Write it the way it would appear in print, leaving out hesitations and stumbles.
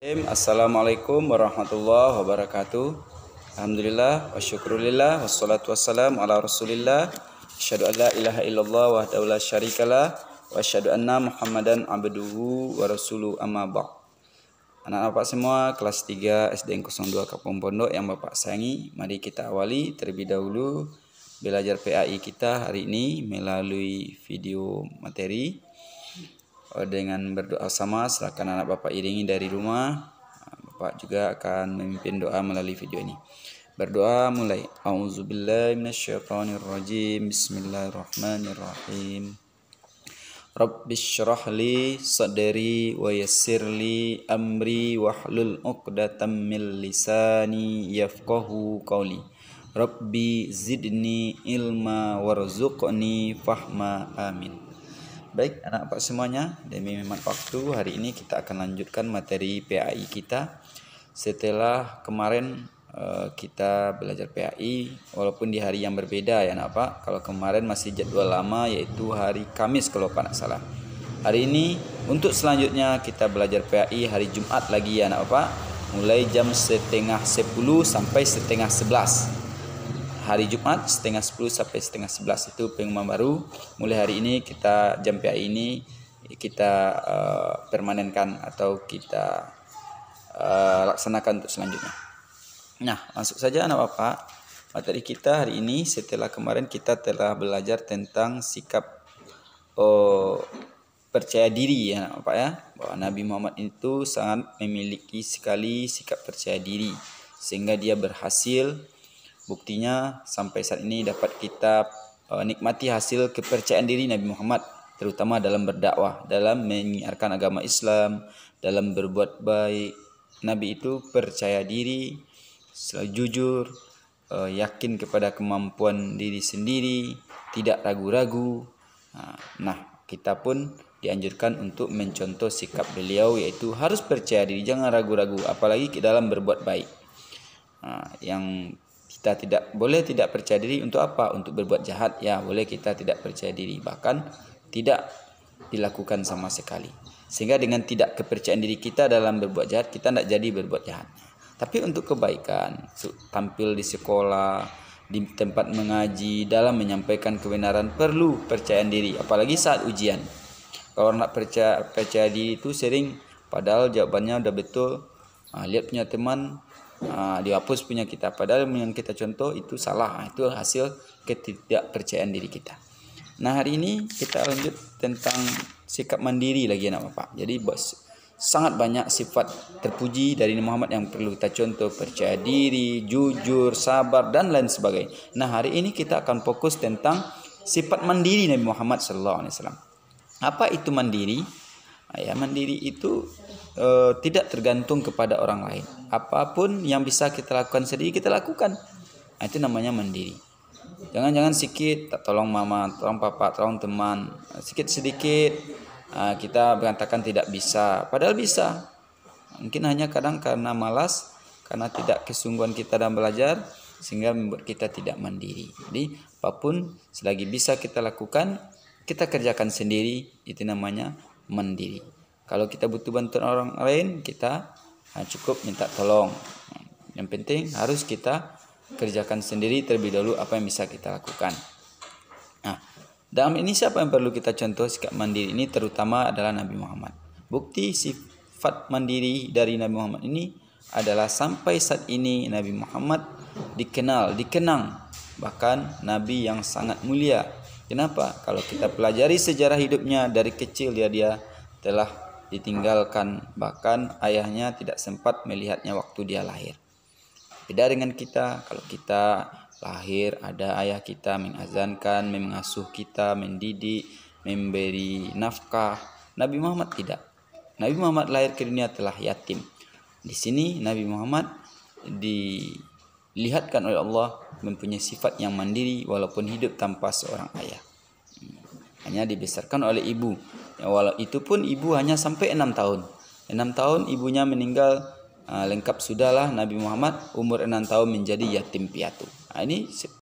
Assalamualaikum warahmatullahi wabarakatuh. Alhamdulillah wa syukrulillah wassalatu wassalamu ala rasulillah. Asyhadu an la ilaha illallah wahdahu la syarikalah wa asyhadu anna Muhammadan abduhu wa rasuluhu amma ba'd. Anak-anak Bapak semua kelas 3 SDN 02 Kampung Pondok yang Bapak sayangi, mari kita awali terlebih dahulu belajar PAI kita hari ini melalui video materi. Dengan berdoa sama, silakan anak Bapak iringi dari rumah. Bapak juga akan memimpin doa melalui video ini. Berdoa mulai. A'udzubillahi minasyaitonirrajim. Bismillahirrahmanirrahim. Rabbishrah li sadri wa yassirli amri wahlul 'uqdatam min lisani yafqahu qawli. Rabbi zidni ilma warzuqni fahma, amin. Baik anak Bapak semuanya, demi hemat waktu hari ini kita akan lanjutkan materi PAI kita. Setelah kemarin kita belajar PAI walaupun di hari yang berbeda ya anak Bapak. Kalau kemarin masih jadwal lama yaitu hari Kamis kalau Bapak tidak salah. Hari ini untuk selanjutnya kita belajar PAI hari Jumat lagi ya anak Bapak. Mulai jam 10:30 sampai 10:30. Hari Jumat 10:30 sampai 10:30 itu pengumuman baru. Mulai hari ini kita jam PAI ini kita permanenkan atau kita laksanakan untuk selanjutnya. Nah, masuk saja anak Bapak. Materi kita hari ini setelah kemarin kita telah belajar tentang sikap percaya diri ya anak Bapak ya. Bahwa Nabi Muhammad itu sangat memiliki sekali sikap percaya diri sehingga dia berhasil. Buktinya sampai saat ini dapat kita nikmati hasil kepercayaan diri Nabi Muhammad, terutama dalam berdakwah, dalam menyiarkan agama Islam, dalam berbuat baik. Nabi itu percaya diri, selalu jujur, yakin kepada kemampuan diri sendiri, tidak ragu-ragu. Nah, kita pun dianjurkan untuk mencontoh sikap beliau, yaitu harus percaya diri, jangan ragu-ragu, apalagi dalam berbuat baik. Yang kita tidak percaya diri untuk apa? Untuk berbuat jahat ya boleh kita tidak percaya diri, bahkan tidak dilakukan sama sekali. Sehingga dengan tidak kepercayaan diri kita dalam berbuat jahat, kita tidak jadi berbuat jahat. Tapi untuk kebaikan, tampil di sekolah, di tempat mengaji, dalam menyampaikan kebenaran perlu percayaan diri, apalagi saat ujian. Kalau nak percaya diri itu sering padahal jawabannya udah betul, lihat punya teman dihapus punya kita, padahal yang kita contoh itu salah. Itu hasil ketidakpercayaan diri kita. Nah, hari ini kita lanjut tentang sikap mandiri lagi anak Bapak. Jadi sangat banyak sifat terpuji dari Nabi Muhammad yang perlu kita contoh, percaya diri, jujur, sabar dan lain sebagainya. Nah, hari ini kita akan fokus tentang sifat mandiri Nabi Muhammad SAW. Apa itu mandiri? Mandiri itu tidak tergantung kepada orang lain. Apapun yang bisa kita lakukan sendiri kita lakukan. Itu namanya mandiri. Jangan sikit tak tolong mama, tolong papa, tolong teman, sedikit kita mengatakan tidak bisa, padahal bisa. Mungkin hanya kadang karena malas, karena tidak kesungguhan kita dalam belajar sehingga membuat kita tidak mandiri. Jadi apapun selagi bisa kita lakukan, kita kerjakan sendiri, itu namanya mandiri. Kalau kita butuh bantuan orang lain, kita cukup minta tolong. Yang penting harus kita kerjakan sendiri terlebih dahulu apa yang bisa kita lakukan. Nah, dalam ini siapa yang perlu kita contoh sikap mandiri ini, terutama adalah Nabi Muhammad. Bukti sifat mandiri dari Nabi Muhammad ini adalah sampai saat ini Nabi Muhammad dikenang, bahkan Nabi yang sangat mulia. Kenapa? Kalau kita pelajari sejarah hidupnya dari kecil dia telah ditinggalkan, bahkan ayahnya tidak sempat melihatnya waktu dia lahir. Beda dengan kita, kalau kita lahir ada ayah kita mengazankan, mengasuh kita, mendidik, memberi nafkah. Nabi Muhammad tidak. Nabi Muhammad lahir ke dunia telah yatim. Di sini Nabi Muhammad dilihatkan oleh Allah mempunyai sifat yang mandiri walaupun hidup tanpa seorang ayah. Hanya dibesarkan oleh ibu. Walau itu pun ibu hanya sampai 6 tahun. 6 tahun ibunya meninggal, lengkap sudahlah Nabi Muhammad umur 6 tahun menjadi yatim piatu. Ini